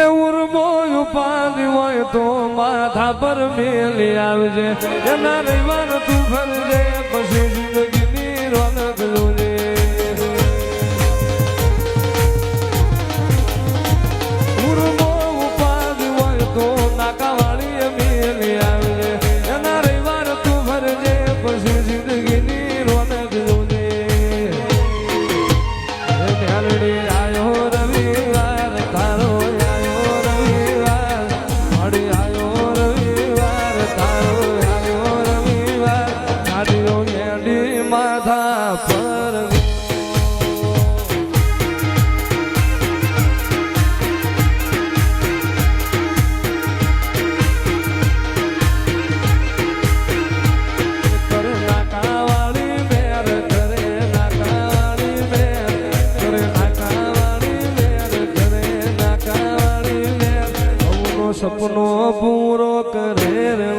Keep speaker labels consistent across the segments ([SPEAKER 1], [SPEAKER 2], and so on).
[SPEAKER 1] ઉર્મો ઉપાધી હોય તો માથા પર મેલી આવજે એના રવિવાર તું ફરજે પછી જિંદગીની રોનક જોજે ઉર્મો ઉપાધી હોય તો નાકાવાળી મેલી આવજે એના રવિવાર તું ફરજે પછી જિંદગીની રોનક જોજે મ્યાલડી આયો રવિવાર તારો સપનો પૂરો કરે રે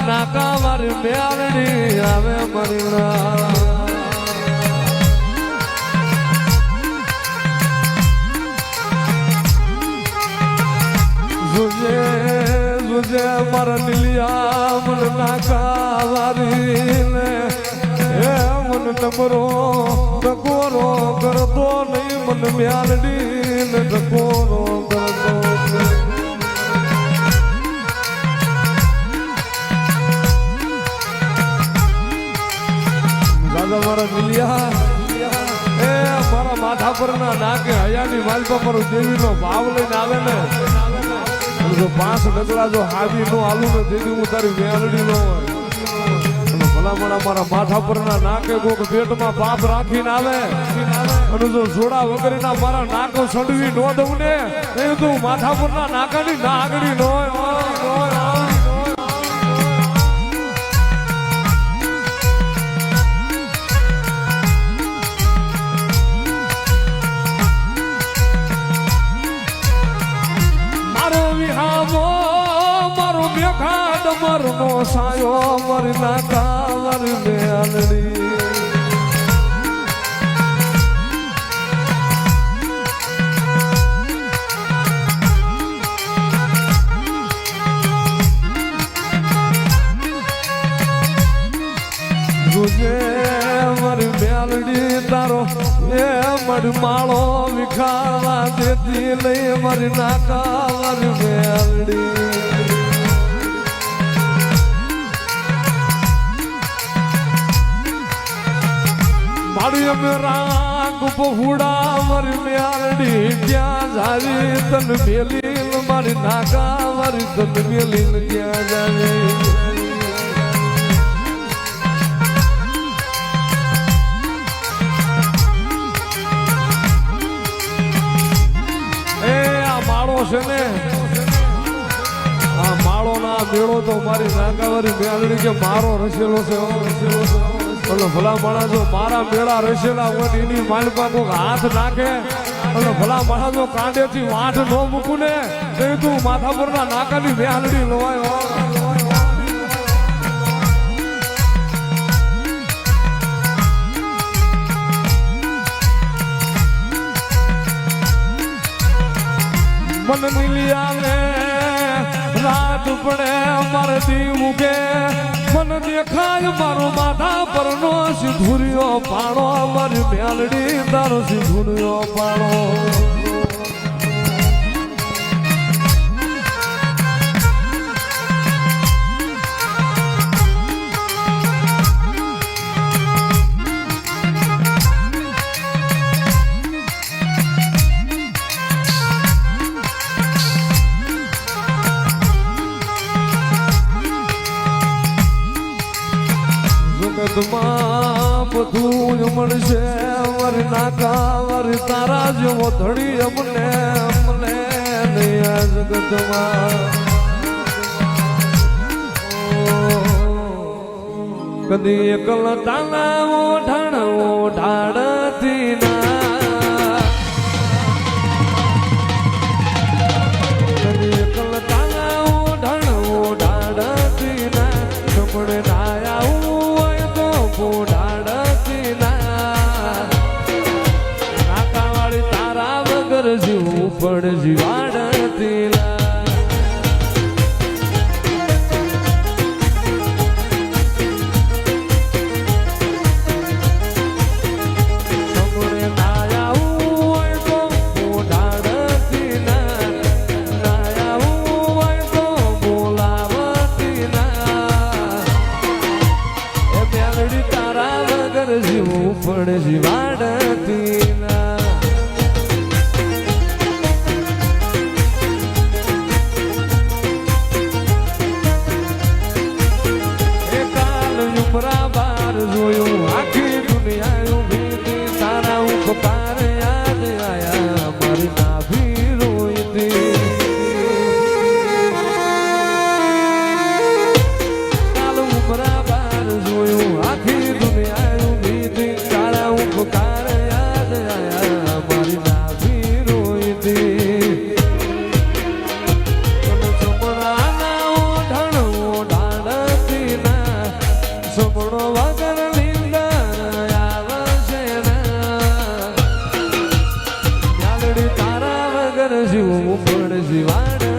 [SPEAKER 1] નાકા મારી મ્યાલડી આવે મરી જુજે જુજે મારા લીલિયા મન નાકા વારી ને હે મન નમરો ટકોરો કરતો નહીં મન મ્યાલડી ને ટકોરો કરતો મારા મિલિયા એ મારા માથા પર ના નાકે હયાની માલપા પર દેવી નો ભાવ લઈને આવે ને જો 5 ડગલા જો હાવી નો આલુ ને દેવી હું તારી વેલડી નો ભલામણા મારા માથા પર ના નાકે કોક પેટમાં પાપ રાખીને આવે અને જો જોડા વગરના મારા નાકો સડવી નો દઉં ને એ તો માથા પર ના નાકાની નાગડી નો મરનો સાયો મરી નાકા મરી મેલડી ગુજે મરી મેલડી તારો એ મરી માળો વિખાવા દેતી નહીં મરી નાકા મરી મેલડી મારી અમે રાગ બહુડા મારી મ્યાલડી ક્યાં જાવી તન મેલી મારી નાકા મારી તન મેલી ક્યાં જાવી છે ને આ માળો ના મેળો તો મારી નાગાવારી મેળડી કે મારો રસેલો છે એટલે ભલા માણસ જો મારા મેળા રસેલા હોય એની માલપા કોઈક હાથ નાખે અને ભલા માણસ જો કાંડેથી વાંઠ ન મૂકું ને તો તું માથા પરના નાકાની મેળડી લવાય મન મિલિયા ને રાત પડે અમારે દી મૂકે મન દેખાય મારો માથા પરનો સિંધુરિયો પાણો અમારી મેલડી તારો સિંધુરિયો પાણો બધું જ મળશે વરી નાકા વરી તારા જેવો ધડી અમને અમને નહીં આ જગતમાં કદી એકલ તાલાવો ઢાળવો ઢાળતી ના કદી એકલ તાલાવો ઢાળવો ઢાળતી ના સપડે ના આવું ઢાળતી ના નાકાવાળી તારા વગર જીવું પણ જીવાડતી ના સમરે ના આવું હોય તો ઢાળતી ના ના આવું હોય તો બોલાવતી ના એ મેલડી તારા વગર જીવું પણ જીવાડતી ના એ કાલ ઉમરા બાર જોયું આખી દુનિયા ઉભી તારા ઉપકાર યાદ આયા મારી નાભી રોઈતી કાલ ઉમરા બાર જોયું આખી દુનિયા ઉભી તારા ઉપકાર યાદ આયા મારી નાભી રોઈતી સમણો વગર નીંદર આવશે ના મ્યાલડી તારા વગર જીવું પણ જીવાડ